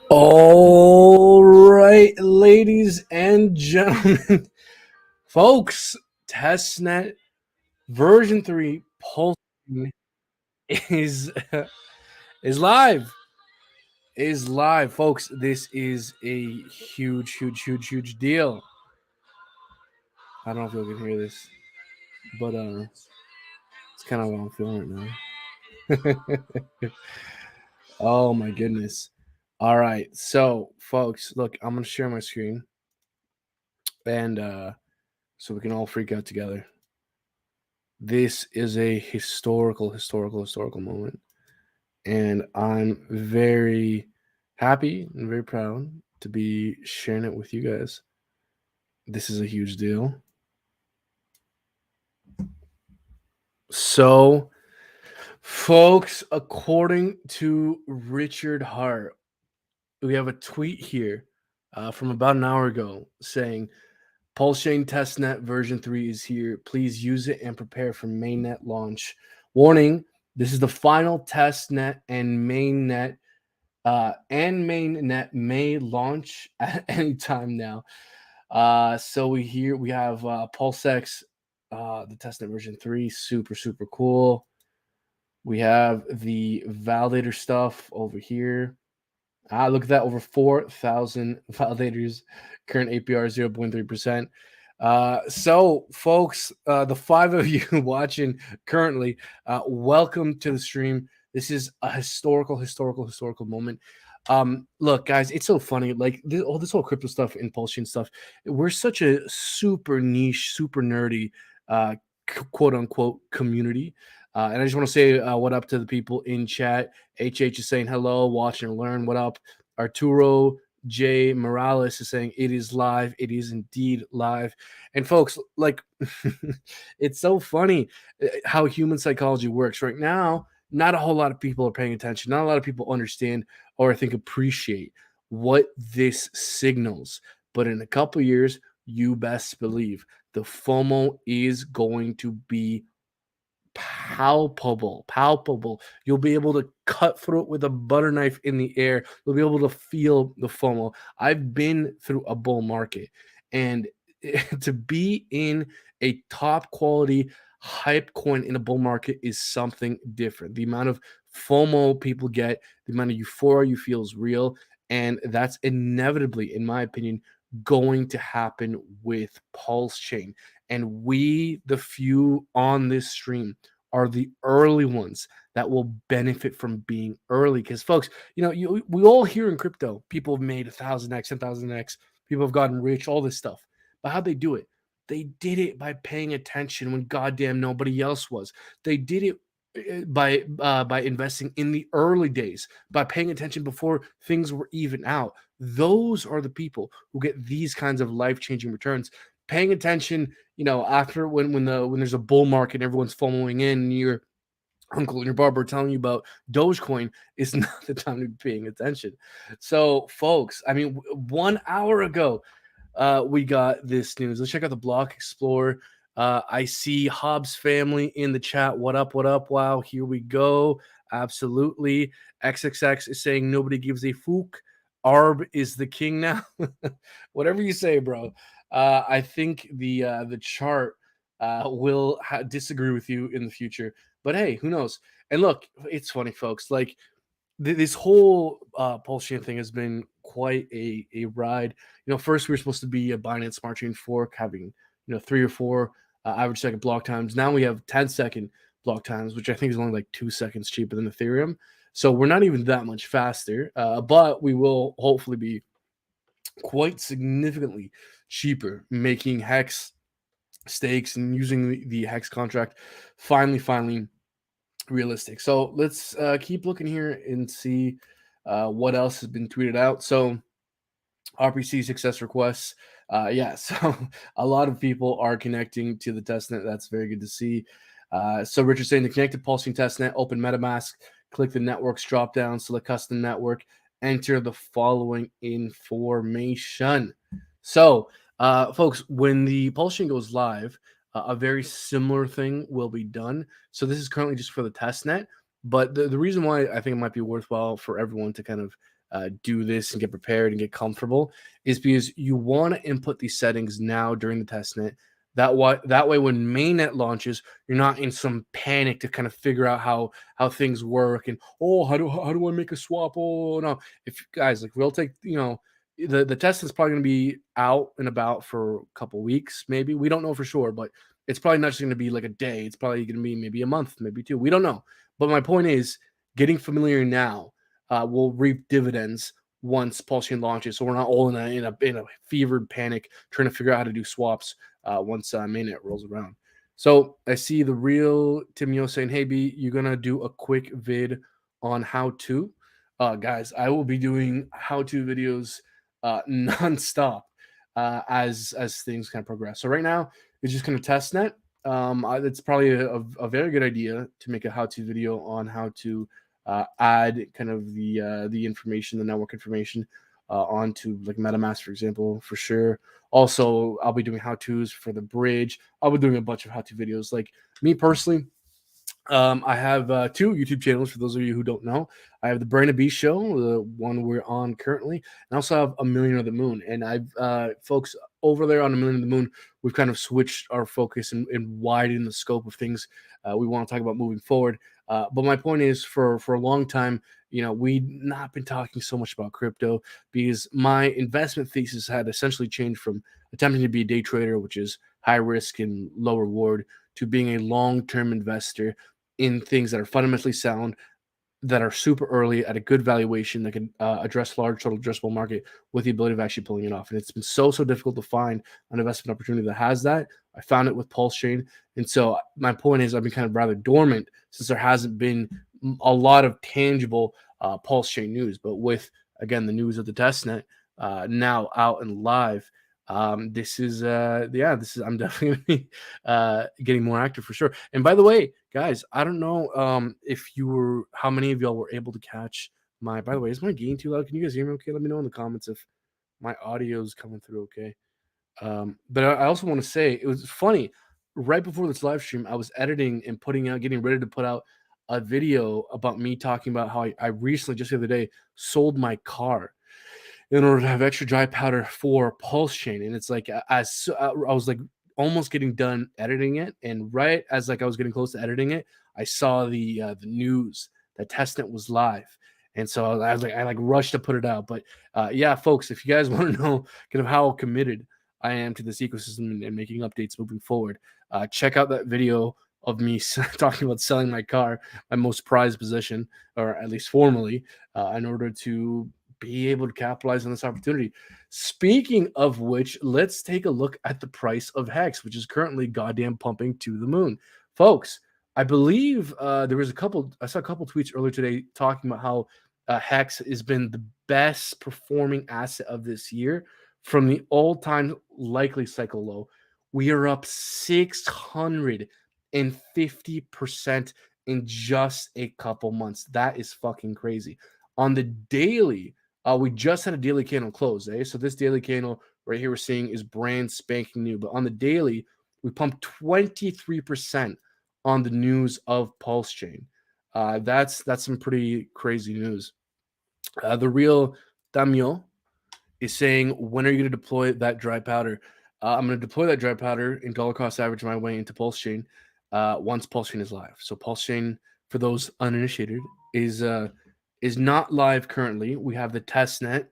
All right, ladies and gentlemen, folks, Testnet version 3 pulsing is is live. Is live, folks. This is a huge deal. I don't know if you can hear this, but it's kind of what I'm feeling right now. Oh my goodness. All right, so folks, look, I'm gonna share my screen, and so we can all freak out together. This is a historical moment, and I'm very happy and very proud to be sharing it with you guys. This is a huge deal. So, folks, according to Richard Hart, we have a tweet here from about an hour ago saying, Pulse Chain Testnet version 3 is here. Please use it and prepare for mainnet launch. Warning, this is the final testnet, and mainnet may launch at any time now. So we have PulseX, the testnet version 3, super cool. We have the validator stuff over here. Look at that, over 4,000 validators, current APR 0.3%. So, folks, the 5 of you watching currently, welcome to the stream. This is a historical moment. Look, guys, it's so funny. Like this whole crypto stuff, impulsion stuff. We're such a super niche, super nerdy, quote unquote community. And I just want to say what up to the people in chat. HH is saying hello, watch and learn. What up? Arturo J. Morales is saying it is live. It is indeed live. And folks, like, it's so funny how human psychology works right now. Not a whole lot of people are paying attention. Not a lot of people understand or I think appreciate what this signals. But in a couple years, you best believe the FOMO is going to be palpable. You'll be able to cut through it with a butter knife in the air. You'll be able to feel the FOMO. I've been through a bull market, and to be in a top quality hype coin in a bull market is something different. The amount of FOMO people get, the amount of euphoria you feel is real, and that's inevitably, in my opinion, going to happen with Pulse Chain. And we, the few on this stream, are the early ones that will benefit from being early. Because, folks, we all hear in crypto, people have made 1,000x, 10,000x, people have gotten rich, all this stuff. But how'd they do it? They did it by paying attention when goddamn nobody else was. They did it by investing in the early days, by paying attention before things were even out. Those are the people who get these kinds of life-changing returns. Paying attention, after when there's a bull market, everyone's following in, and your uncle and your barber telling you about Dogecoin is not the time to be paying attention. So, folks, I mean, 1 hour ago, we got this news. Let's check out the Block Explorer. I see Hobbs family in the chat. What up? Wow, here we go. Absolutely. XXX is saying nobody gives a fook. Arb is the king now. Whatever you say, bro. I think the chart will disagree with you in the future. But hey, who knows? And look, it's funny, folks. Like, this whole Pulse Chain thing has been quite a ride. First we were supposed to be a Binance Smart Chain fork, having 3 or 4 average second block times. Now we have 10-second block times, which I think is only like 2 seconds cheaper than Ethereum. So we're not even that much faster, but we will hopefully be quite significantly cheaper, making Hex stakes and using the Hex contract finally realistic. So let's keep looking here and see what else has been tweeted out. So RPC success requests. So a lot of people are connecting to the testnet. That's very good to see. So Richard's saying the connected pulsing testnet, open MetaMask, click the networks drop down, select custom network, enter the following information. So, folks, when the Pulse Chain goes live, a very similar thing will be done. So this is currently just for the test net, But the reason why I think it might be worthwhile for everyone to kind of do this and get prepared and get comfortable is because you want to input these settings now during the testnet. That way, when mainnet launches, you're not in some panic to kind of figure out how things work and how do I make a swap? Oh no, if guys like we'll take the test is probably going to be out and about for a couple weeks, maybe. We don't know for sure, but it's probably not just going to be like a day. It's probably going to be maybe a month, maybe two. We don't know. But my point is, getting familiar now will reap dividends once Pulse Chain launches. So we're not all in a fevered panic trying to figure out how to do swaps once mainnet rolls around. So I see the real Timio saying, "Hey B, you're gonna do a quick vid on how to." Guys, I will be doing how-to videos nonstop as things kind of progress. So right now it's just kind of testnet. It's probably a very good idea to make a how-to video on how to add kind of the information, the network information onto like MetaMask, for example, for sure. Also, I'll be doing how-tos for the bridge. I'll be doing a bunch of how-to videos. Like me personally, I have two YouTube channels for those of you who don't know. I have the Brain of Beast show, the one we're on currently, and I also have A Million of the Moon. And I've folks over there on A Million of the Moon, we've kind of switched our focus and widened the scope of things we want to talk about moving forward. But my point is, for a long time, we'd not been talking so much about crypto because my investment thesis had essentially changed from attempting to be a day trader, which is high risk and low reward, to being a long-term investor in things that are fundamentally sound, that are super early at a good valuation that can address large total addressable market with the ability of actually pulling it off. And it's been so difficult to find an investment opportunity that has that. I found it with Pulse Chain. And so my point is I've been kind of rather dormant since there hasn't been a lot of tangible Pulse Chain news. But with, again, the news of the testnet now out and live, this is I'm definitely gonna be getting more active for sure. And by the way, guys, I don't know how many of y'all were able to catch by the way, is my gain too loud? Can you guys hear me okay? Let me know in the comments if my audio is coming through okay. But I also want to say it was funny. Right before this live stream, I was editing and getting ready to put out a video about me talking about how I recently, just the other day, sold my car in order to have extra dry powder for Pulse Chain. And it's like I was like almost getting done editing it, and right as like I was getting close to editing it, I saw the news that testnet was live, and so I like rushed to put it out. But yeah, folks, if you guys want to know kind of how committed I am to this ecosystem and making updates moving forward, check out that video of me talking about selling my car, my most prized possession, or at least formally, in order to be able to capitalize on this opportunity. Speaking of which, let's take a look at the price of Hex, which is currently goddamn pumping to the moon. Folks, I believe I saw a couple tweets earlier today talking about how Hex has been the best performing asset of this year from the all-time likely cycle low. We are up 650% in just a couple months. That is fucking crazy. On the daily, we just had a daily candle close, eh? So this daily candle right here we're seeing is brand spanking new. But on the daily, we pumped 23% on the news of Pulse Chain. That's some pretty crazy news. The real Damio is saying, when are you going to deploy that dry powder? I'm going to deploy that dry powder in dollar cost average my way into Pulse Chain once Pulse Chain is live. So Pulse Chain, for those uninitiated, is not live currently. We have the testnet,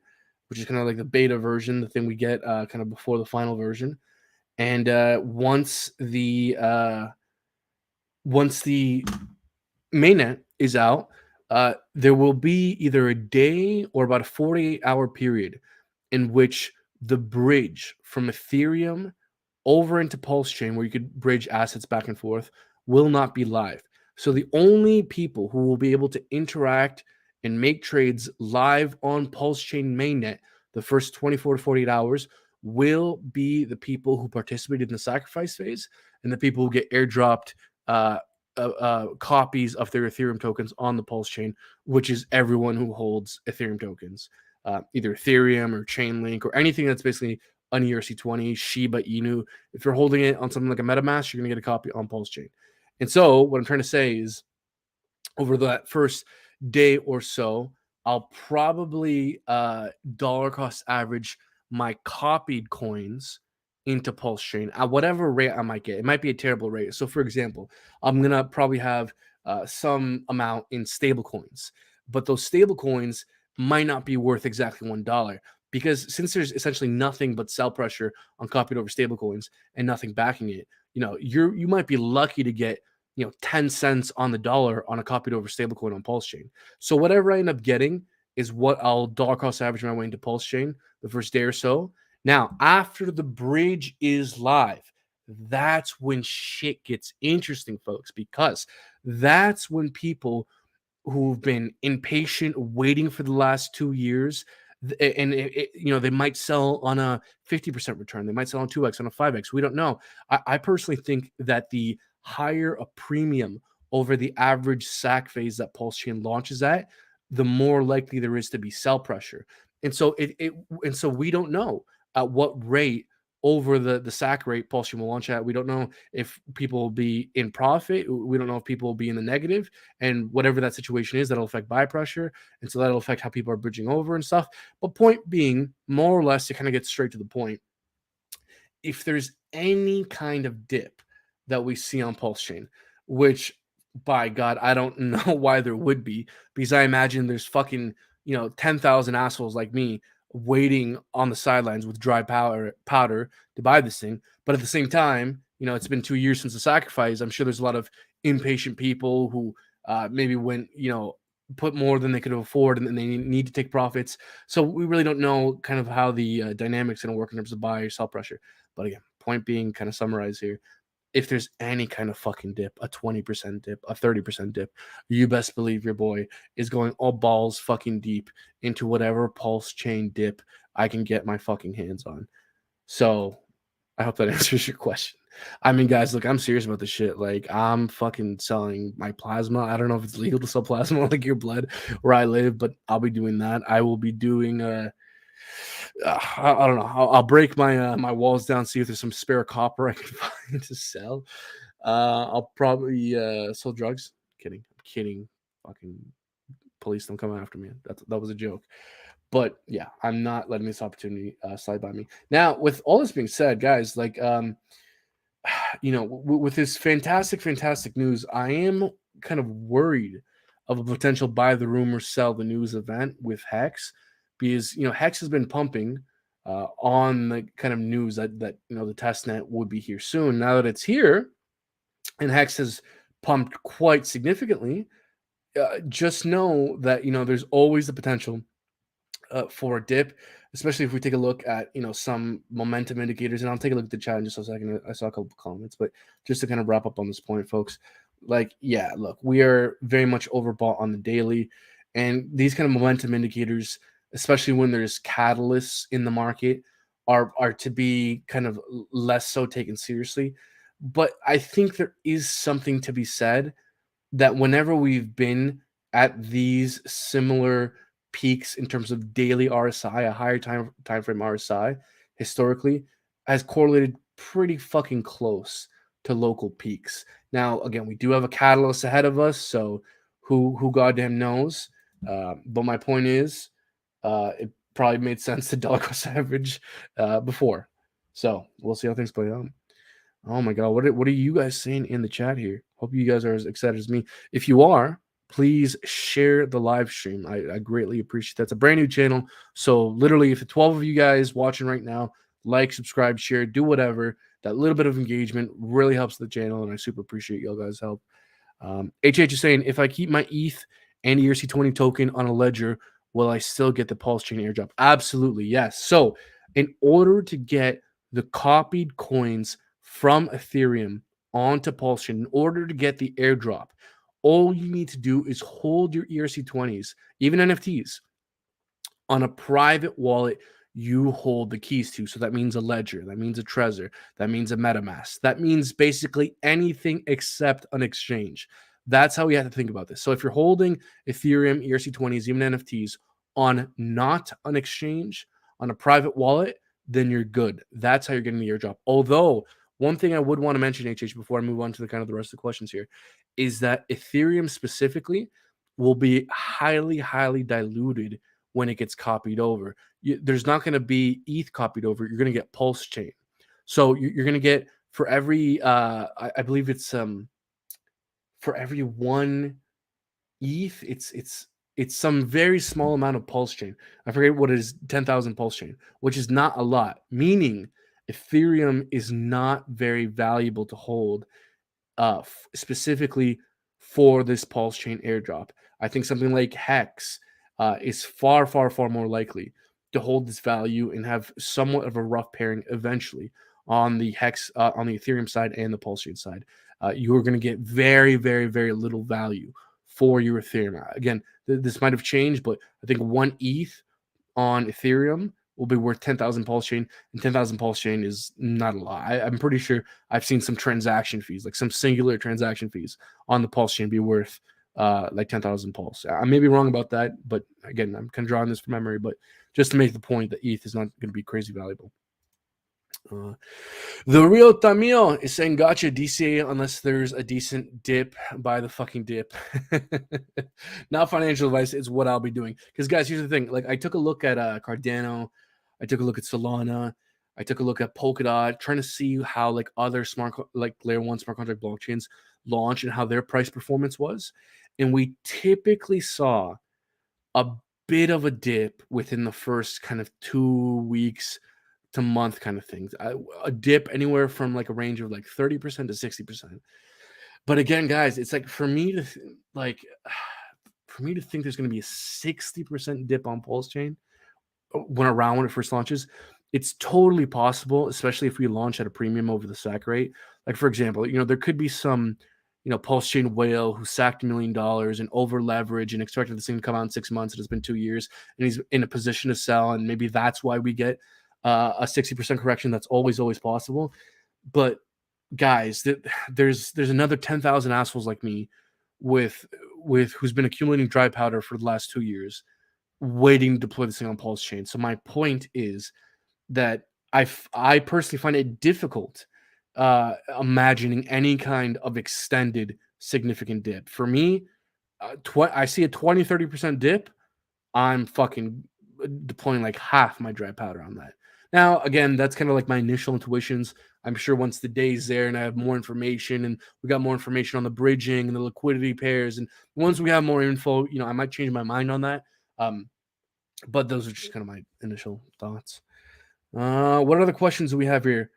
which is kind of like the beta version, the thing we get kind of before the final version. And once the mainnet is out, there will be either a day or about a 48-hour period in which the bridge from Ethereum over into Pulse Chain, where you could bridge assets back and forth, will not be live. So the only people who will be able to interact and make trades live on Pulse Chain mainnet the first 24 to 48 hours will be the people who participated in the sacrifice phase and the people who get airdropped copies of their Ethereum tokens on the Pulse Chain, which is everyone who holds Ethereum tokens, either Ethereum or Chainlink or anything that's basically an ERC20, Shiba Inu. If you're holding it on something like a MetaMask, you're going to get a copy on Pulse Chain. And so what I'm trying to say is over that first day or so, I'll probably dollar cost average my copied coins into Pulse Chain at whatever rate I might get. It might be a terrible rate. So, for example, I'm gonna probably have some amount in stable coins, but those stable coins might not be worth exactly $1 because since there's essentially nothing but sell pressure on copied over stable coins and nothing backing it, you might be lucky to get 10 cents on the dollar on a copied over stablecoin on Pulse Chain. So whatever I end up getting is what I'll dollar cost average my way into Pulse Chain the first day or so. Now, after the bridge is live, that's when shit gets interesting, folks, because that's when people who've been impatient waiting for the last 2 years and they might sell on a 50% return, they might sell on 2x, on a 5x, we don't know. I personally think that the higher a premium over the average sack phase that Pulse Chain launches at, the more likely there is to be sell pressure. And so we don't know at what rate over the sack rate Pulse Chain will launch at. We don't know if people will be in profit, we don't know if people will be in the negative, and whatever that situation is, that'll affect buy pressure, and so that'll affect how people are bridging over and stuff. But point being, more or less, to kind of get straight to the point, if there's any kind of dip that we see on Pulse Chain, which by God, I don't know why there would be, because I imagine there's fucking 10,000 assholes like me waiting on the sidelines with dry powder to buy this thing. But at the same time, it's been 2 years since the sacrifice. I'm sure there's a lot of impatient people who maybe went put more than they could afford and then they need to take profits. So we really don't know kind of how the dynamics going to work in terms of buy or sell pressure. But again, point being, kind of summarize here, if there's any kind of fucking dip, a 20% dip, a 30% dip, you best believe your boy is going all balls fucking deep into whatever Pulse Chain dip I can get my fucking hands on. So I hope that answers your question. I mean, guys, look, I'm serious about this shit. Like, I'm fucking selling my plasma. I don't know if it's legal to sell plasma like your blood where I live, but I'll be doing that. I will be doing I don't know. I'll break my walls down, see if there's some spare copper I can find to sell. I'll probably sell drugs. Kidding. I'm kidding. Fucking police don't come after me. That was a joke. But yeah, I'm not letting this opportunity slide by me. Now, with all this being said, guys, like with this fantastic news, I am kind of worried of a potential buy the rumor, sell the news event with Hex, because Hex has been pumping on the kind of news that the testnet would be here soon. Now that it's here, and Hex has pumped quite significantly, just know that there's always the potential for a dip, especially if we take a look at some momentum indicators. And I'll take a look at the chat in just a second. I saw a couple of comments, but just to kind of wrap up on this point, folks, like, yeah, look, we are very much overbought on the daily, and these kind of momentum indicators, especially when there's catalysts in the market, are to be kind of less so taken seriously. But I think there is something to be said that whenever we've been at these similar peaks in terms of daily RSI, a higher time frame RSI historically has correlated pretty fucking close to local peaks. Now, again, we do have a catalyst ahead of us, so who goddamn knows? But my point is, it probably made sense to dollar cost average before. So we'll see how things play out. Oh my God, what are you guys saying in the chat here? Hope you guys are as excited as me. If you are, please share the live stream. I greatly appreciate that. It's a brand new channel, so literally, if the 12 of you guys watching right now, like, subscribe, share, do whatever, that little bit of engagement really helps the channel, and I super appreciate y'all guys' help. HH is saying, if I keep my ETH and ERC20 token on a ledger, will I still get the Pulse Chain airdrop? Absolutely, yes. So in order to get the copied coins from Ethereum onto Pulse Chain, in order to get the airdrop, all you need to do is hold your ERC20s, even NFTs, on a private wallet you hold the keys to. So that means a ledger, that means a Trezor, that means a MetaMask, that means basically anything except an exchange. That's how we have to think about this. So if you're holding Ethereum, ERC20s, even NFTs on not an exchange, on a private wallet, then you're good. That's how you're getting the airdrop. Although, one thing I would want to mention, HH, before I move on to the kind of the rest of the questions here, is that Ethereum specifically will be highly, highly diluted when it gets copied over. There's not going to be ETH copied over. You're going to get Pulse Chain. So you're going to get for every, I believe it's for every one ETH, it's some very small amount of Pulse Chain. I forget what it is, 10,000 Pulse Chain, which is not a lot. Meaning Ethereum is not very valuable to hold specifically for this Pulse Chain airdrop. I think something like Hex is far, far, far more likely to hold this value and have somewhat of a rough pairing eventually on the Hex, on the Ethereum side and the Pulse Chain side. You are going to get very, very, very little value for your Ethereum. Again, this might have changed, but I think 1 ETH on Ethereum will be worth 10,000 Pulse Chain, and 10,000 Pulse Chain is not a lot. I'm pretty sure I've seen some transaction fees, like some singular transaction fees on the Pulse Chain be worth like 10,000 Pulse. I may be wrong about that, but again, I'm kind of drawing this from memory, but just to make the point that ETH is not going to be crazy valuable. The Rio Tamio is saying gotcha DCA unless there's a decent dip. Buy the fucking dip. Not financial advice. It's what I'll be doing. Because guys, here's the thing. Like I took a look at Cardano. I took a look at Solana. I took a look at Polkadot, trying to see how like other like layer 1 smart contract blockchains launch and how their price performance was. And we typically saw a bit of a dip within the first kind of 2 weeks to month kind of things. A dip anywhere from like a range of like 30% to 60%. But again, guys, it's like for me to think there's going to be a 60% dip on Pulse Chain when it first launches, it's totally possible, especially if we launch at a premium over the SAC rate. Like for example, there could be some, Pulse Chain whale who sacked $1 million and over leverage and expected this thing to come out in 6 months. It has been 2 years and he's in a position to sell. And maybe that's why we get a 60% correction. That's always possible. But guys, there's another 10,000 assholes like me with who's been accumulating dry powder for the last 2 years waiting to deploy this thing on Pulse Chain. So my point is that I personally find it difficult imagining any kind of extended significant dip. For me, I see a 20-30% dip, I'm fucking deploying like half my dry powder on that. Now, again, that's kind of like my initial intuitions. I'm sure once the day's there and I have more information and we got more information on the bridging and the liquidity pairs, and once we have more info, I might change my mind on that. But those are just kind of my initial thoughts. What other questions do we have here?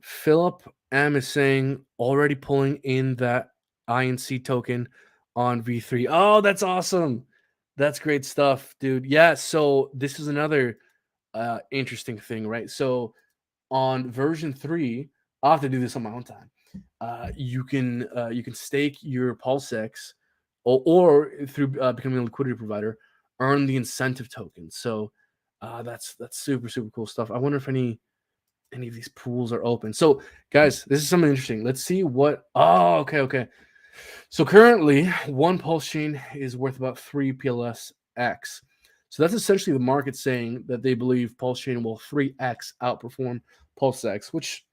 Philip M is saying already pulling in that INC token on V3. Oh, that's awesome. That's great stuff, dude. Yeah, so this is another interesting thing, right? So on version 3, I'll have to do this on my own time. You can stake your PulseX or through becoming a liquidity provider, earn the incentive token. So that's super cool stuff. I wonder if any of these pools are open. So guys, this is something interesting. Let's see what. Oh, okay. So currently, one Pulse Chain is worth about 3 PLSX. So that's essentially the market saying that they believe Pulse Chain will 3x outperform PulseX, which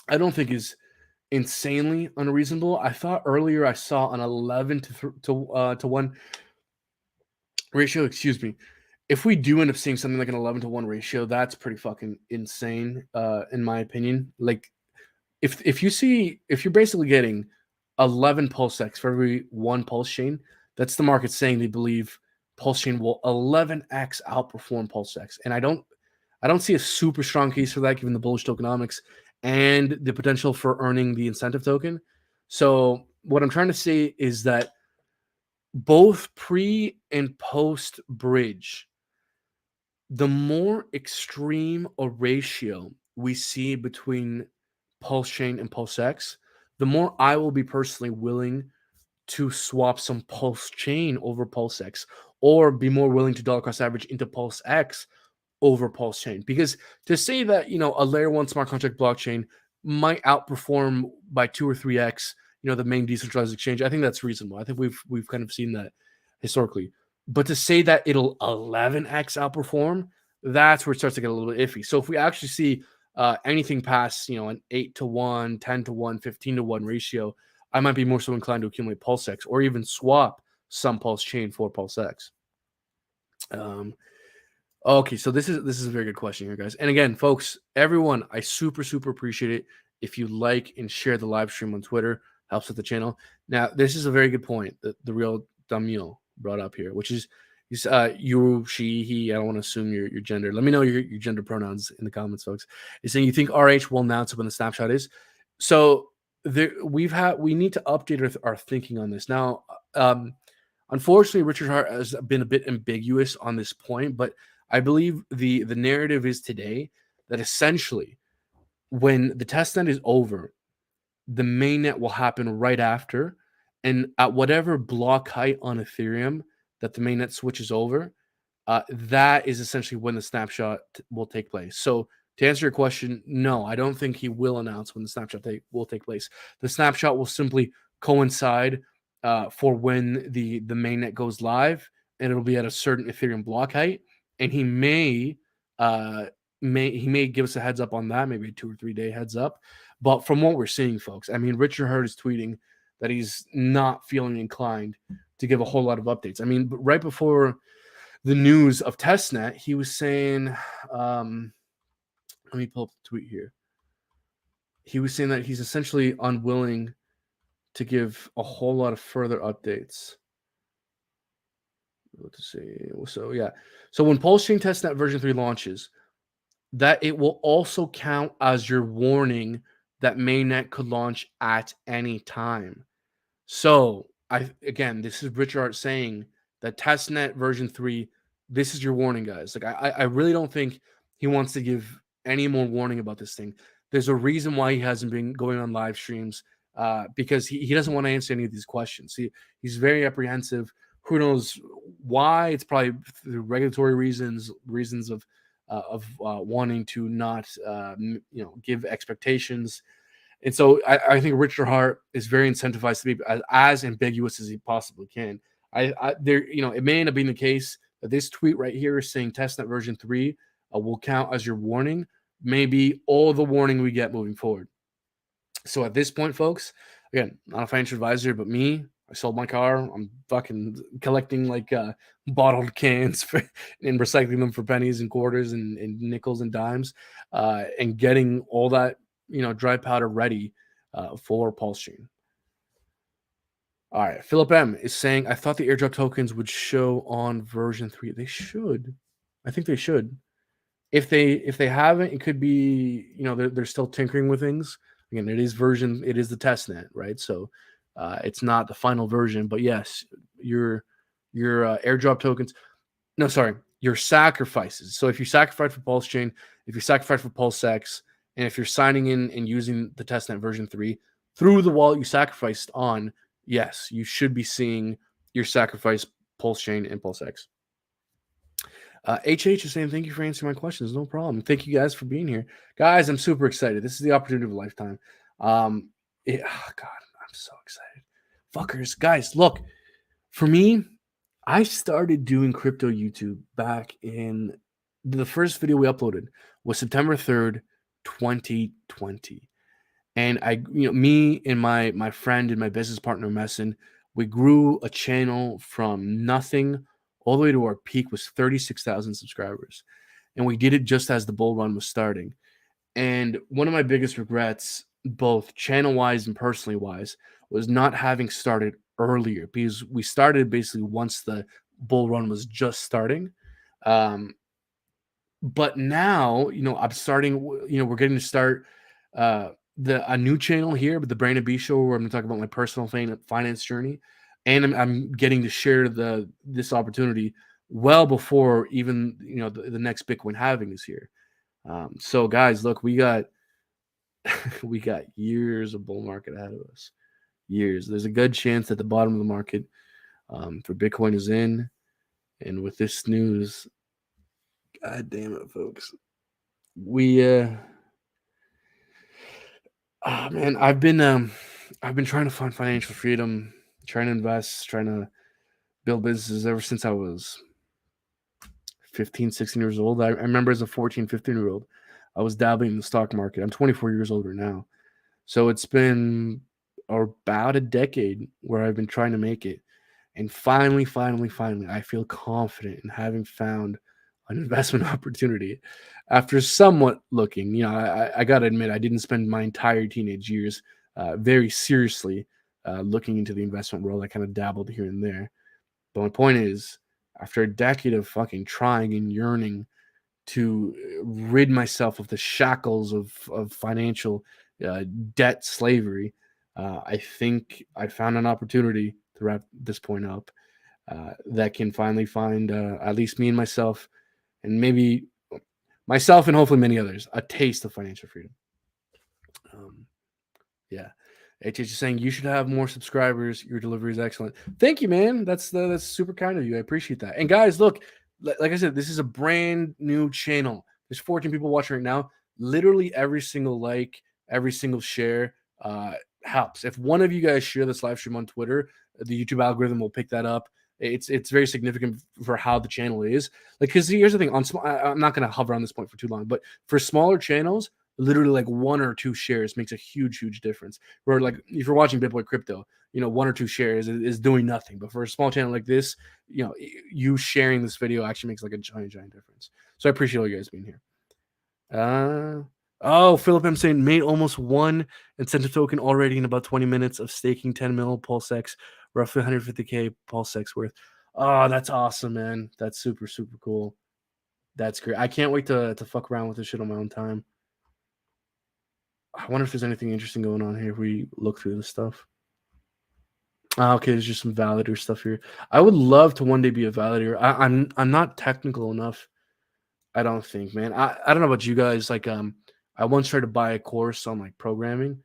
I don't think is insanely unreasonable. I thought earlier I saw an 11 to 1 ratio. Excuse me. If we do end up seeing something like an 11 to 1 ratio, that's pretty fucking insane, in my opinion. Like, if you're basically getting 11 PulseX for every 1 Pulse Chain, that's the market saying they believe Pulse Chain will 11x outperform PulseX. And I don't see a super strong case for that given the bullish tokenomics and the potential for earning the incentive token. So what I'm trying to say is that both pre and post bridge, the more extreme a ratio we see between Pulse Chain and PulseX, the more I will be personally willing to swap some Pulse Chain over PulseX, or be more willing to dollar cost average into PulseX over Pulse Chain. Because to say that, a layer 1 smart contract blockchain might outperform by 2 or 3x, the main decentralized exchange, I think that's reasonable. I think we've kind of seen that historically. But to say that it'll 11x outperform, that's where it starts to get a little bit iffy. So if we actually see anything past, an 8 to 1, 10 to 1, 15 to 1 ratio, I might be more so inclined to accumulate Pulse X or even swap some Pulse Chain for Pulse X. Okay, so this is a very good question here, guys. And again, folks, everyone, I super appreciate it if you like and share the live stream on Twitter. Helps with the channel. Now, this is a very good point that the real Damio brought up here, which is you, she, he. I don't want to assume your gender. Let me know your gender pronouns in the comments, folks. Is saying you think RH will announce when the snapshot is. So we need to update our thinking on this now. Unfortunately, Richard Hart has been a bit ambiguous on this point, but I believe the narrative is today that essentially when the testnet is over, the mainnet will happen right after, and at whatever block height on Ethereum that the mainnet switches over, that is essentially when the snapshot will take place. So to answer your question, no, I don't think he will announce when the snapshot will take place. The snapshot will simply coincide for when the mainnet goes live, and it'll be at a certain Ethereum block height, and he may give us a heads up on that, maybe a 2 or 3 day heads up. But from what we're seeing, folks, I mean, Richard Hart is tweeting that he's not feeling inclined to give a whole lot of updates. I mean, right before the news of testnet, he was saying, let me pull up the tweet here. He was saying that he's essentially unwilling to give a whole lot of further updates. Let's see. So yeah. So when Pulse Chain Testnet version 3 launches, that it will also count as your warning that mainnet could launch at any time. So again, this is Richard Hart saying that testnet version 3, this is your warning, guys. Like I really don't think he wants to give any more warning about this thing. There's a reason why he hasn't been going on live streams, because he doesn't want to answer any of these questions. He's very apprehensive. Who knows why? It's probably through regulatory reasons of wanting to not give expectations. And so I think Richard Hart is very incentivized to be as ambiguous as he possibly can. It may end up being the case that this tweet right here is saying testnet version 3 will count as your warning, maybe all the warning we get moving forward. So at this point, folks, again, not a financial advisor, but me, I sold my car. I'm fucking collecting like bottled cans and recycling them for pennies and quarters and nickels and dimes, and getting all that dry powder ready for Pulse Chain. All right, Philip M is saying, I thought the airdrop tokens would show on version 3. They should. I think they should. If they haven't, it could be they're still tinkering with things. Again, it is the testnet, right? So it's not the final version, but yes, your airdrop tokens. No, sorry, your sacrifices. So if you sacrifice for Pulse Chain, if you sacrifice for Pulse X, and if you're signing in and using the testnet version 3 through the wallet you sacrificed on, yes, you should be seeing your sacrifice Pulse Chain and Pulse X. HH is saying, thank you for answering my questions. No problem. Thank you guys for being here. Guys, I'm super excited. This is the opportunity of a lifetime. God, I'm so excited. Fuckers. Guys, look, for me, I started doing crypto YouTube back in the first video we uploaded was September 3rd, 2020. And me and my friend and my business partner, Messin, we grew a channel from nothing all the way to our peak was 36,000 subscribers. And we did it just as the bull run was starting. And one of my biggest regrets, both channel-wise and personally-wise, was not having started earlier, because we started basically once the bull run was just starting. But now, I'm starting, we're getting to start a new channel here, but the Brandon B Show, where I'm going to talk about my personal finance journey. And I'm getting to share this opportunity well before even the next Bitcoin halving is here. So guys, look, we got years of bull market ahead of us. Years. There's a good chance that the bottom of the market for Bitcoin is in, and with this news, god damn it, folks, man, I've been trying to find financial freedom, trying to invest, trying to build businesses ever since I was 15, 16 years old. I remember as a 14, 15-year-old, I was dabbling in the stock market. I'm 24 years older now. So it's been about a decade where I've been trying to make it. And finally, I feel confident in having found an investment opportunity after somewhat looking. I got to admit, I didn't spend my entire teenage years very seriously looking into the investment world. I kind of dabbled here and there. But my point is, after a decade of fucking trying and yearning to rid myself of the shackles of financial debt slavery, I think I found an opportunity to wrap this point up that can finally find at least me and myself, and maybe myself and hopefully many others, a taste of financial freedom. Um, yeah. HH is saying you should have more subscribers. Your delivery is excellent. Thank you, man. That's super kind of you. I appreciate that. And guys, look, like I said, this is a brand new channel. There's 14 people watching right now. Literally every single like, every single share helps. If one of you guys share this live stream on Twitter, the YouTube algorithm will pick that up. It's very significant for how the channel is. Like, because here's the thing. I'm not going to hover on this point for too long, but for smaller channels, literally like 1 or 2 shares makes a huge difference. Where like if you're watching Bitboy Crypto, 1 or 2 shares is doing nothing. But for a small channel like this, you sharing this video actually makes like a giant difference. So I appreciate all you guys being here. Philip M saying made almost 1 incentive token already in about 20 minutes of staking 10 mil PulseX, roughly 150K PulseX worth. Oh, that's awesome, man. That's super cool. That's great. I can't wait to fuck around with this shit on my own time. I wonder if there's anything interesting going on here if we look through this stuff. Okay, there's just some validator stuff here. I would love to one day be a validator. I'm not technical enough. I don't think, man. I don't know about you guys. Like, I once tried to buy a course on like programming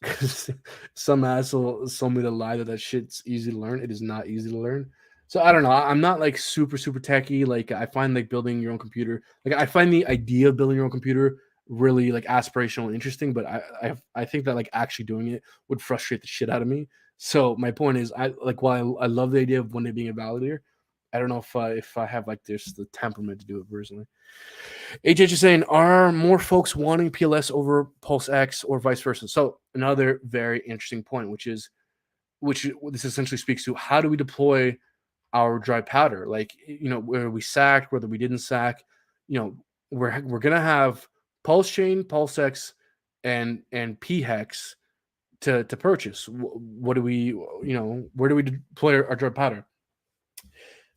because some asshole sold me the lie that shit's easy to learn. It is not easy to learn. So I don't know. I'm not like super techie. Like I find like building your own computer. Like I find the idea of building your own computer really like aspirational and interesting. But I think that like actually doing it would frustrate the shit out of me. So my point is, while I love the idea of one day being a validator, I don't know if I have like this the temperament to do it personally. HH is saying, are more folks wanting PLS over PulseX or vice versa? So another very interesting point, which this essentially speaks to how do we deploy our dry powder? Like, whether we sacked, whether we didn't sack, we're gonna have Pulse Chain, PulseX, and PHEX to purchase. What do we, where do we deploy our dry powder?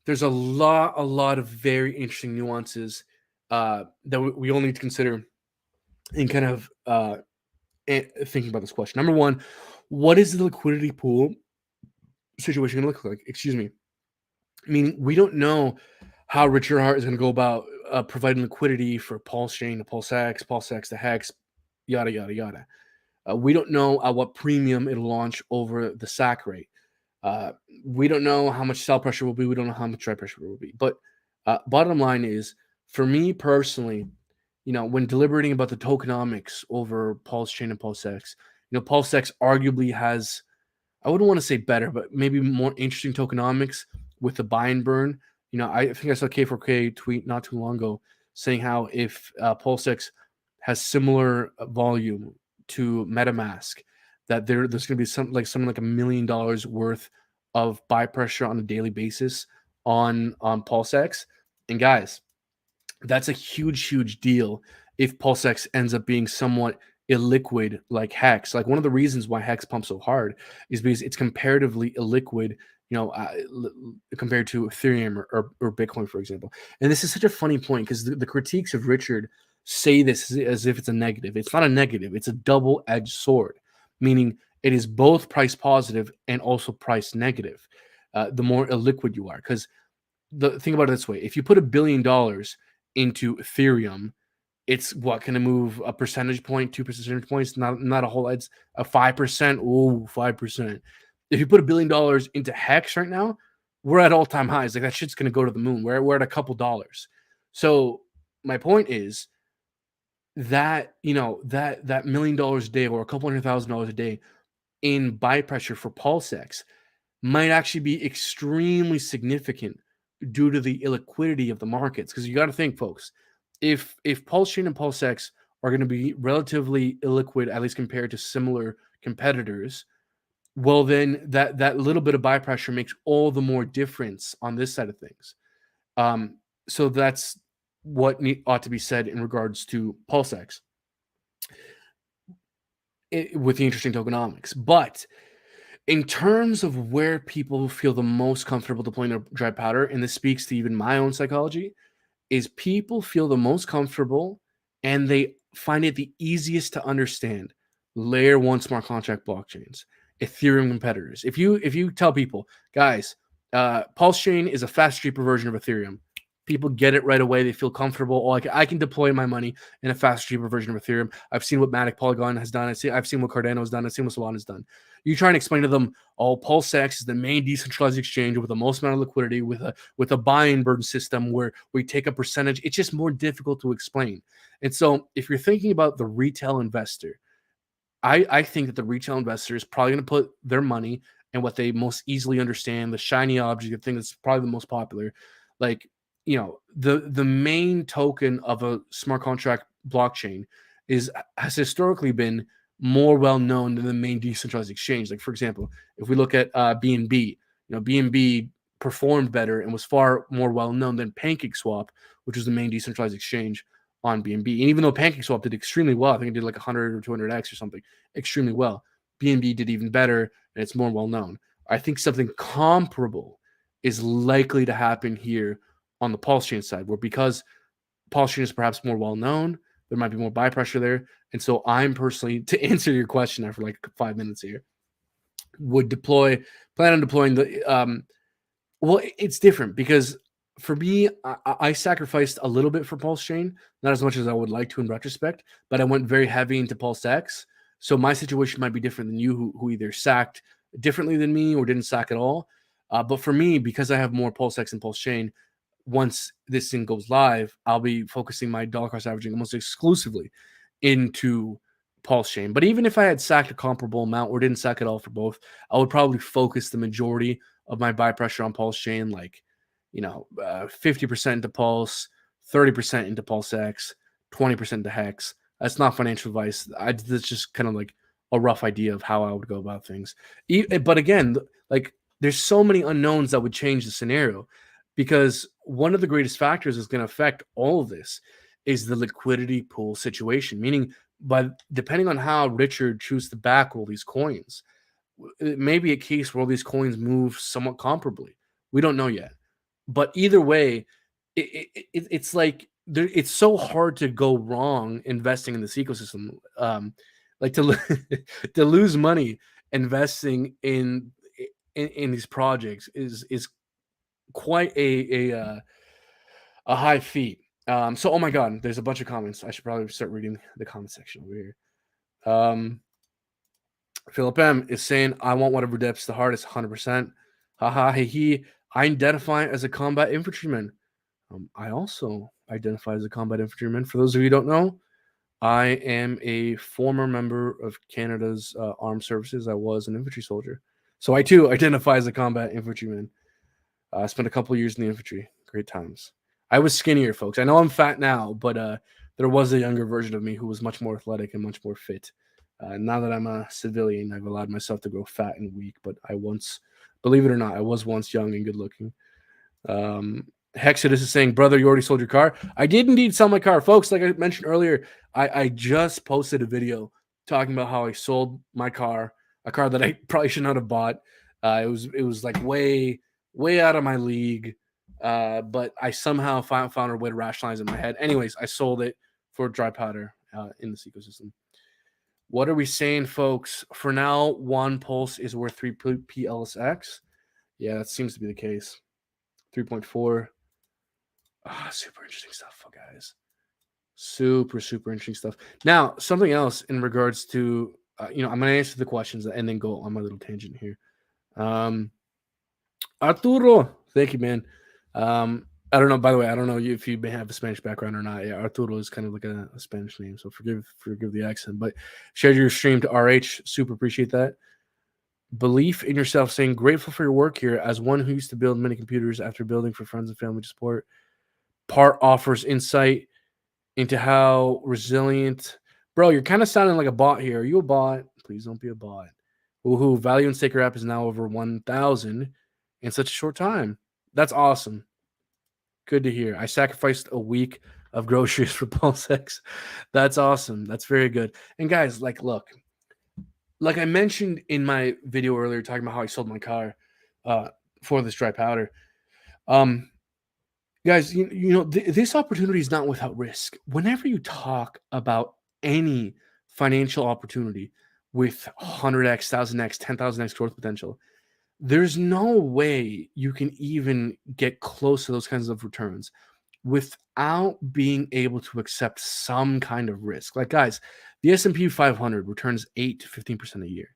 There's a lot of very interesting nuances that we all need to consider in kind of thinking about this question. Number one, what is the liquidity pool situation going to look like? Excuse me. Meaning we don't know how Richard Hart is going to go about providing liquidity for Pulse Chain to PulseX, PulseX to Hex, yada, yada, yada. We don't know at what premium it'll launch over the SAC rate. We don't know how much sell pressure will be. We don't know how much dry pressure will be. But bottom line is, for me personally, when deliberating about the tokenomics over Pulse Chain and PulseX, PulseX arguably has, I wouldn't want to say better, but maybe more interesting tokenomics with the buy and burn. I think I saw K4K tweet not too long ago saying how if PulseX has similar volume to MetaMask, that there's going to be something like $1 million worth of buy pressure on a daily basis on PulseX. And guys, that's a huge deal if PulseX ends up being somewhat illiquid like Hex. Like one of the reasons why Hex pumps so hard is because it's comparatively illiquid, compared to Ethereum or Bitcoin, for example. And this is such a funny point because the critiques of Richard say this as if it's a negative. It's not a negative. It's a double-edged sword, meaning it is both price positive and also price negative. The more illiquid you are, because think about it this way: if you put $1 billion into Ethereum, it's what can it move a percentage point, 2 percentage points, not a whole lot. It's a 5%. Oh, 5%. If you put $1 billion into Hex right now, we're at all-time highs. Like that shit's gonna go to the moon. We're at a couple dollars. So my point is that that $1 million a day or a couple $100,000 a day in buy pressure for PulseX might actually be extremely significant due to the illiquidity of the markets. Because you got to think, folks, if Pulse Chain and PulseX are going to be relatively illiquid, at least compared to similar competitors, well, then that little bit of buy pressure makes all the more difference on this side of things. Um, so that's what ought to be said in regards to PulseX with the interesting tokenomics. But in terms of where people feel the most comfortable deploying their dry powder, and this speaks to even my own psychology, is people feel the most comfortable and they find it the easiest to understand layer one smart contract blockchains, Ethereum competitors. If you tell people, guys, Pulse Chain is a fast, cheaper version of Ethereum, people get it right away. They feel comfortable. Oh, I can deploy my money in a fast, cheaper version of Ethereum. I've seen what Matic Polygon has done. I've seen what Cardano has done. I've seen what Solana has done. You try and explain to them, oh, PulseX is the main decentralized exchange with the most amount of liquidity, with a buy-in burden system where we take a percentage. It's just more difficult to explain. And so if you're thinking about the retail investor, I think that the retail investor is probably going to put their money in what they most easily understand, the shiny object, the thing that's probably the most popular. Like, the main token of a smart contract blockchain has historically been more well known than the main decentralized exchange. Like, for example, if we look at BNB, BNB performed better and was far more well known than PancakeSwap, which was the main decentralized exchange on BNB. And even though PancakeSwap did extremely well, I think it did like 100 or 200x or something, extremely well. BNB did even better, and it's more well known. I think something comparable is likely to happen here on the Pulse Chain side, where because Pulse Chain is perhaps more well known, there might be more buy pressure there. And so I'm personally, to answer your question after like 5 minutes here, plan on deploying the well, it's different because for me, I sacrificed a little bit for Pulse Chain, not as much as I would like to in retrospect, but I went very heavy into Pulse X. So my situation might be different than you, who either sacked differently than me or didn't sack at all. But for me, because I have more Pulse X and Pulse Chain, once this thing goes live, I'll be focusing my dollar cost averaging almost exclusively into Pulse Chain. But even if I had sacked a comparable amount or didn't sack at all for both, I would probably focus the majority of my buy pressure on Pulse Chain, like 50% into Pulse, 30% into Pulse X, 20% into Hex. That's not financial advice. That's just kind of like a rough idea of how I would go about things. But again, like there's so many unknowns that would change the scenario, because one of the greatest factors that's going to affect all of this is the liquidity pool situation. Meaning, depending on how Richard chooses to back all these coins, it may be a case where all these coins move somewhat comparably. We don't know yet, but either way, it's like it's so hard to go wrong investing in this ecosystem. Like to lose money investing in these projects is quite a high feat. So, oh my god, there's a bunch of comments. I should probably start reading the comment section over here. Philip M is saying, I want whatever dips the hardest, 100%. Haha, he. I identify as a combat infantryman. I also identify as a combat infantryman. For those of you who don't know, I am a former member of Canada's armed services. I was an infantry soldier. So I too identify as a combat infantryman. I spent a couple years in the infantry. Great times. I was skinnier, folks. I know I'm fat now, but there was a younger version of me who was much more athletic and much more fit. Now that I'm a civilian, I've allowed myself to grow fat and weak, but believe it or not, I was once young and good looking. Hexodus is saying, brother, you already sold your car. I did indeed sell my car. Folks, like I mentioned earlier, I just posted a video talking about how I sold my car, a car that I probably should not have bought. It was like way out of my league. But I somehow found a way to rationalize it in my head. Anyways, I sold it for dry powder in this ecosystem. What are we saying, folks? For now, one pulse is worth 3 PLSX. Yeah, that seems to be the case. 3.4. Super interesting stuff, guys. Super interesting stuff. Now, something else in regards to, I'm going to answer the questions and then go on my little tangent here. Arturo, thank you, man. I don't know. By the way, I don't know if you may have a Spanish background or not. Yeah, Arturo is kind of like a Spanish name, so forgive the accent. But shared your stream to RH. Super appreciate that. Belief in yourself, saying grateful for your work here. As one who used to build many computers after building for friends and family to support, part offers insight into how resilient. Bro, you're kind of sounding like a bot here. Are you a bot? Please don't be a bot. Woohoo! Value and Staker app is now over 1,000 in such a short time. That's awesome. Good to hear. I sacrificed a week of groceries for PulseX. That's awesome. That's very good. And guys, like, look, like I mentioned in my video earlier, talking about how I sold my car for this dry powder. Guys, this opportunity is not without risk. Whenever you talk about any financial opportunity with 100x, 1000x, 10,000x growth potential, there's no way you can even get close to those kinds of returns without being able to accept some kind of risk. Like, guys, the S&P 500 returns 8 to 15% a year.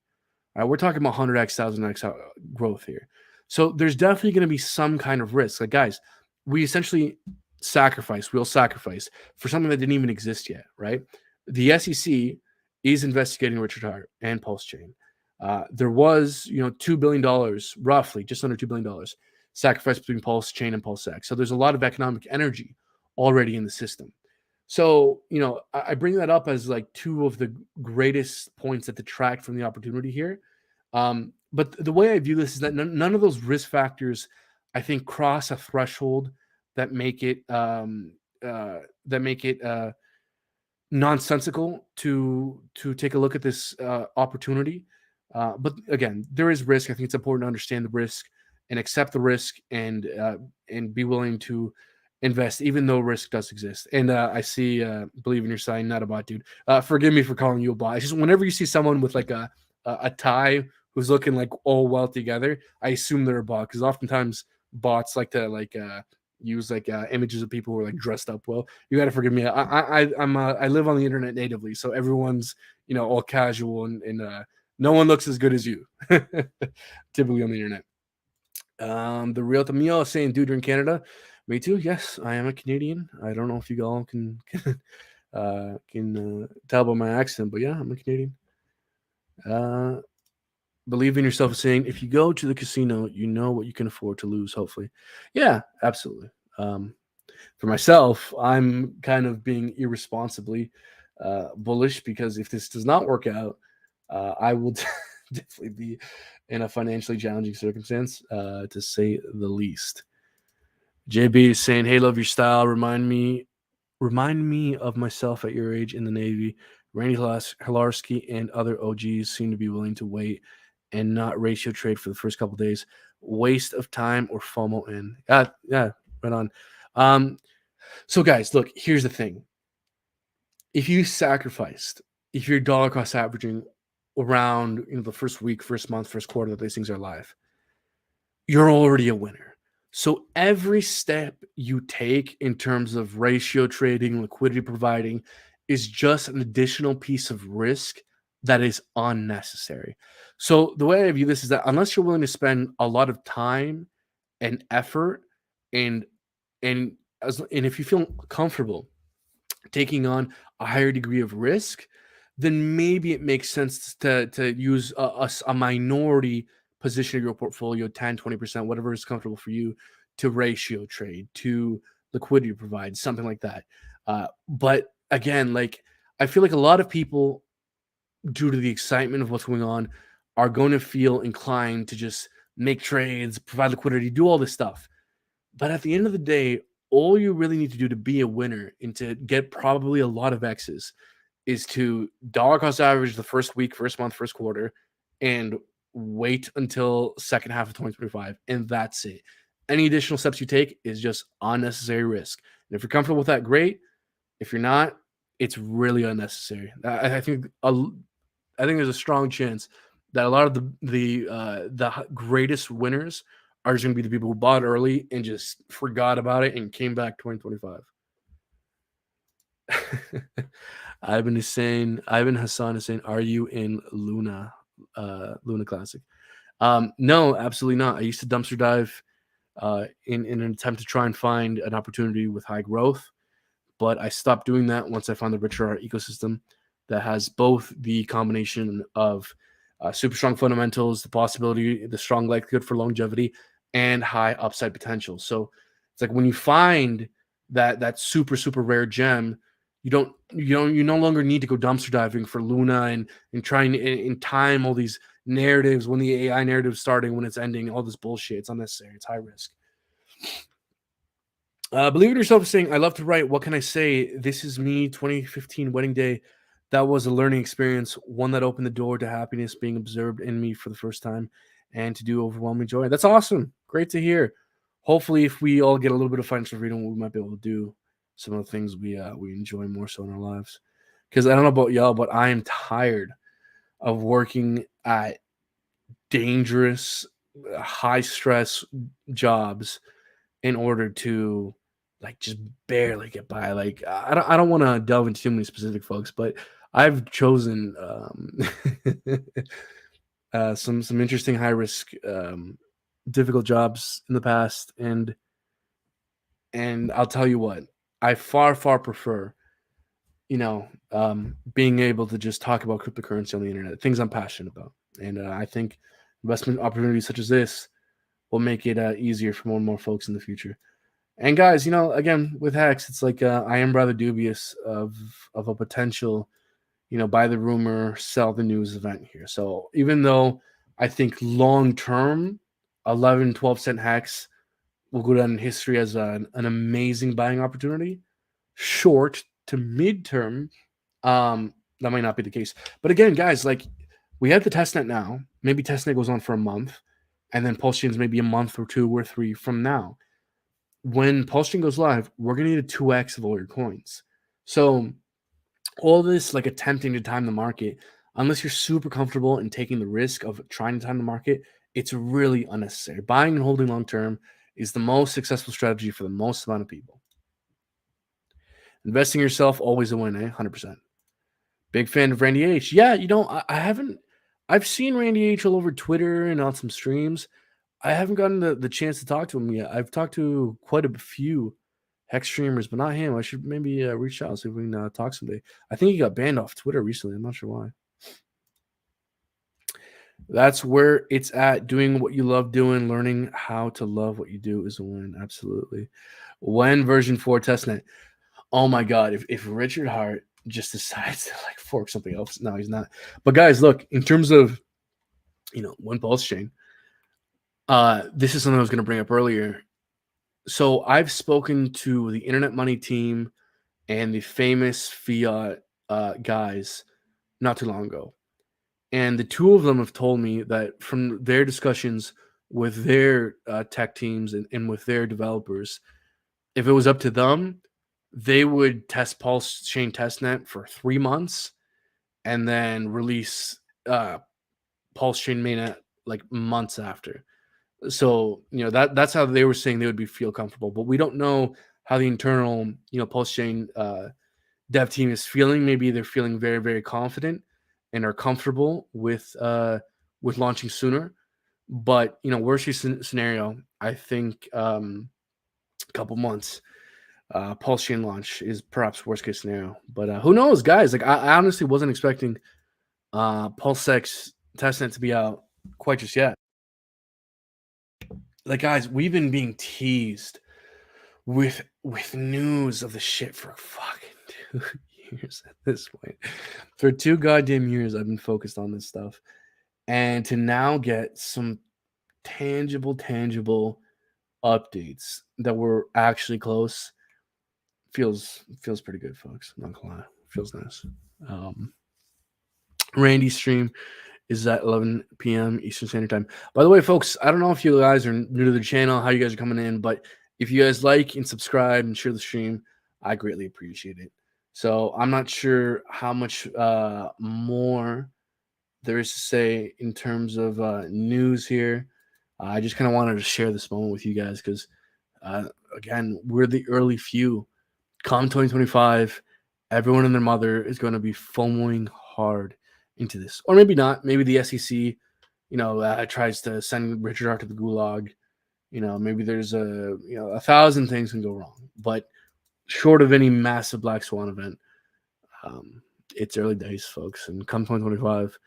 All right, we're talking about 100x, 1000x growth here. So there's definitely going to be some kind of risk. Like, guys, we essentially we'll sacrifice for something that didn't even exist yet, right? The SEC is investigating Richard Hart and Pulse Chain. There was, $2 billion, roughly, just under $2 billion, sacrifice between Pulse Chain and PulseX. So there's a lot of economic energy already in the system. So, I bring that up as like two of the greatest points that detract from the opportunity here. But the way I view this is that none of those risk factors, I think, cross a threshold that make it nonsensical to take a look at this opportunity. But again, there is risk. I think it's important to understand the risk and accept the risk and be willing to invest, even though risk does exist. And I see, believe in your sign, not a bot, dude. Forgive me for calling you a bot. It's just whenever you see someone with like a tie who's looking like all well together, I assume they're a bot, because oftentimes bots like to use images of people who are like dressed up well. You got to forgive me. I live on the internet natively, so everyone's all casual and no one looks as good as you. Typically on the internet. The real Tamio is saying, dude, you're in Canada. Me too. Yes, I am a Canadian. I don't know if you all can tell by my accent, but yeah, I'm a Canadian. Believe in yourself is saying, if you go to the casino, you know what you can afford to lose, hopefully. Yeah, absolutely. For myself, I'm kind of being irresponsibly bullish, because if this does not work out, I will definitely be in a financially challenging circumstance, to say the least. JB is saying, hey, love your style. Remind me of myself at your age in the Navy. Randy Hilarski and other OGs seem to be willing to wait and not ratio trade for the first couple days. Waste of time or FOMO in. Yeah, right on. So guys, look, here's the thing. If you're dollar cost averaging around the first week, first month, first quarter that these things are live, you're already a winner. So every step you take in terms of ratio trading, liquidity providing, is just an additional piece of risk that is unnecessary. So the way I view this is that unless you're willing to spend a lot of time and effort and if you feel comfortable taking on a higher degree of risk, then maybe it makes sense to use a minority position of your portfolio, 10, 20%, whatever is comfortable for you, to ratio trade, to liquidity provide, something like that. But again, like, I feel like a lot of people, due to the excitement of what's going on, are going to feel inclined to just make trades, provide liquidity, do all this stuff. But at the end of the day, all you really need to do to be a winner and to get probably a lot of X's is to dollar cost average the first week, first month, first quarter, and wait until second half of 2025. And that's it. Any additional steps you take is just unnecessary risk. And if you're comfortable with that, great. If you're not, it's really unnecessary. I think there's a strong chance that a lot of the greatest winners are just going to be the people who bought early and just forgot about it and came back 2025. Ivan Hassan is saying, are you in Luna Classic? No, absolutely not. I used to dumpster dive in an attempt to try and find an opportunity with high growth, but I stopped doing that once I found the richer art ecosystem that has both the combination of super strong fundamentals, the strong likelihood for longevity, and high upside potential. So it's like when you find that super rare gem, you no longer need to go dumpster diving for Luna and trying and time all these narratives, when the AI narrative's starting, when it's ending, all this bullshit. It's unnecessary. It's high risk. Believe it yourself saying, I love to write. What can I say? This is me, 2015 wedding day. That was a learning experience, one that opened the door to happiness being observed in me for the first time and to do overwhelming joy. That's awesome. Great to hear. Hopefully, if we all get a little bit of financial freedom, we might be able to do some of the things we enjoy more so in our lives. Because I don't know about y'all, but I am tired of working at dangerous, high stress jobs in order to like just barely get by. Like I don't want to delve into too many specific folks, but I've chosen some interesting high risk difficult jobs in the past, and I'll tell you what, I far prefer being able to just talk about cryptocurrency on the internet, things I'm passionate about, and I think investment opportunities such as this will make it easier for more and more folks in the future. And guys, again with Hex, it's like I am rather dubious of a potential, buy the rumor, sell the news event here. So even though I think long term, 11, 12 cent Hex will go down in history as an amazing buying opportunity, short to midterm, that might not be the case. But again, guys, like we have the testnet now. Maybe testnet goes on for a month, and then Pulse Chain's maybe a month or 2 or 3 from now. When Pulse Chain goes live, we're gonna need a 2x of all your coins. So all this like attempting to time the market, unless you're super comfortable in taking the risk of trying to time the market, it's really unnecessary. Buying and holding long term is the most successful strategy for the most amount of people. Investing in yourself, always a win, 100%. Big fan of Randy H. Yeah, I haven't. I've seen Randy H all over Twitter and on some streams. I haven't gotten the chance to talk to him yet. I've talked to quite a few Hex streamers, but not him. I should maybe reach out, see if we can talk someday. I think he got banned off Twitter recently. I'm not sure why. That's where it's at. Doing what you love doing, learning how to love what you do is a win. Absolutely. When version 4 testnet? Oh my God. If Richard Hart just decides to like fork something else, no, he's not. But guys, look, in terms of, when Pulse Chain, this is something I was going to bring up earlier. So I've spoken to the Internet Money team and the famous fiat guys not too long ago. And the two of them have told me that from their discussions with their tech teams and with their developers, if it was up to them, they would test Pulse Chain Testnet for 3 months and then release Pulse Chain Mainnet like months after. So, that's how they were saying they would feel comfortable. But we don't know how the internal, Pulse Chain dev team is feeling. Maybe they're feeling very, very confident and are comfortable with launching sooner. But worst case scenario, I think a couple months. Pulse Chain launch is perhaps worst case scenario. But who knows, guys? Like I honestly wasn't expecting PulseX testnet to be out quite just yet. Like guys, we've been being teased with news of the shit for fucking 2 years at this point. For 2 goddamn years, I've been focused on this stuff, and to now get some tangible updates that we're actually close feels pretty good, folks. I'm not gonna lie, feels nice. Randy's stream is at 11 p.m. Eastern Standard Time. By the way, folks, I don't know if you guys are new to the channel, how you guys are coming in, but if you guys like and subscribe and share the stream, I greatly appreciate it. So I'm not sure how much more there is to say in terms of news here. I just kind of wanted to share this moment with you guys because, again, we're the early few. Come 2025, everyone and their mother is going to be FOMOing hard into this, or maybe not. Maybe the SEC, tries to send Richard Hart to the gulag. Maybe there's 1,000 things can go wrong. But short of any massive black swan event, it's early days, folks. And come 2025,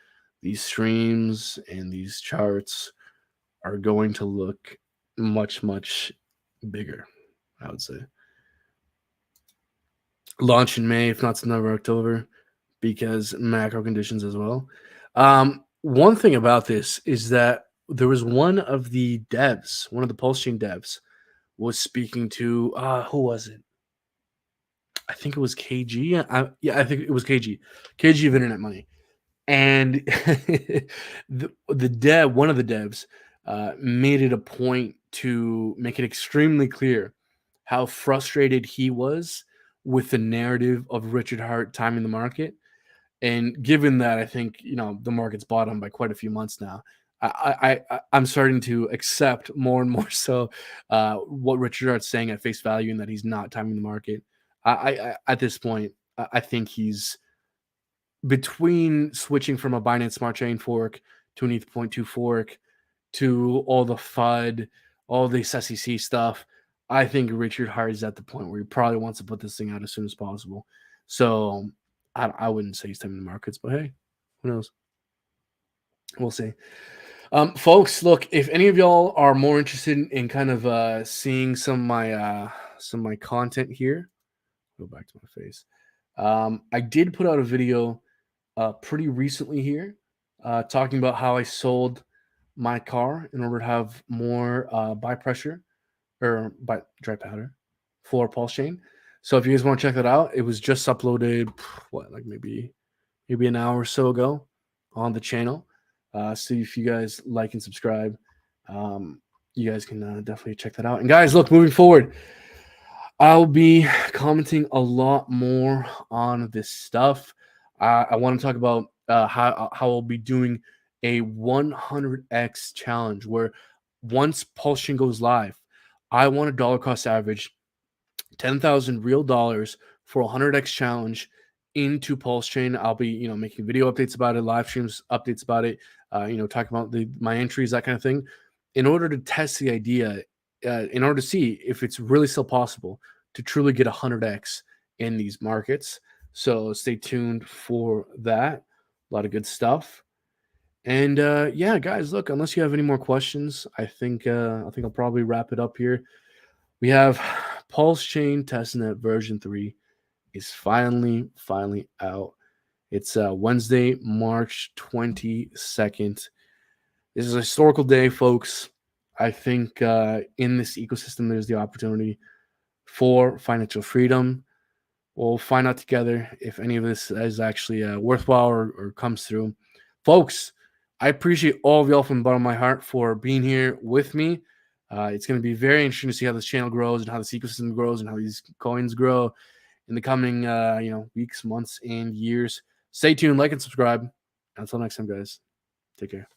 these streams and these charts are going to look much bigger, I would say. Launch in May, if not September, October, because macro conditions as well. one thing about this is that there was one of the devs, one of the Pulse Chain devs, was speaking to who was it? I think it was KG. I think it was KG. KG of Internet Money. And the dev, one of the devs, made it a point to make it extremely clear how frustrated he was with the narrative of Richard Hart timing the market. And given that, I think the market's bottomed by quite a few months now. I'm starting to accept more and more so what Richard Hart's saying at face value, and that he's not timing the market. I at this point, I think he's between switching from a Binance Smart Chain fork to an ETH.2 fork to all the FUD, all this SEC stuff. I think Richard Hart is at the point where he probably wants to put this thing out as soon as possible. So I wouldn't say he's timing the markets, but hey, who knows? We'll see. Folks, look, if any of y'all are more interested in kind of seeing some of my content here, go back to my face. I did put out a video pretty recently here talking about how I sold my car in order to have more buy pressure or buy dry powder for Pulse Chain. So if you guys want to check that out, it was just uploaded like maybe an hour or so ago on the channel. So if you guys like and subscribe, you guys can definitely check that out. And guys, look, moving forward, I'll be commenting a lot more on this stuff. I want to talk about how I'll be doing a 100x challenge where once Pulse Chain goes live, I want a dollar cost average 10,000 real dollars for a 100x challenge into Pulse Chain. I'll be making video updates about it, live streams updates about it, talking about my entries, that kind of thing, in order to test the idea, in order to see if it's really still possible to truly get 100x in these markets. So stay tuned for that. A lot of good stuff. And yeah, guys, look, unless you have any more questions, I think I'll probably wrap it up here. We have Pulse Chain Testnet version 3 is finally out. It's Wednesday, March 22nd. This is a historical day, folks. I think in this ecosystem, there's the opportunity for financial freedom. We'll find out together if any of this is actually worthwhile or comes through. Folks, I appreciate all of y'all from the bottom of my heart for being here with me. It's going to be very interesting to see how this channel grows and how this ecosystem grows and how these coins grow in the coming weeks, months, and years. Stay tuned, like, and subscribe. Until next time, guys. Take care.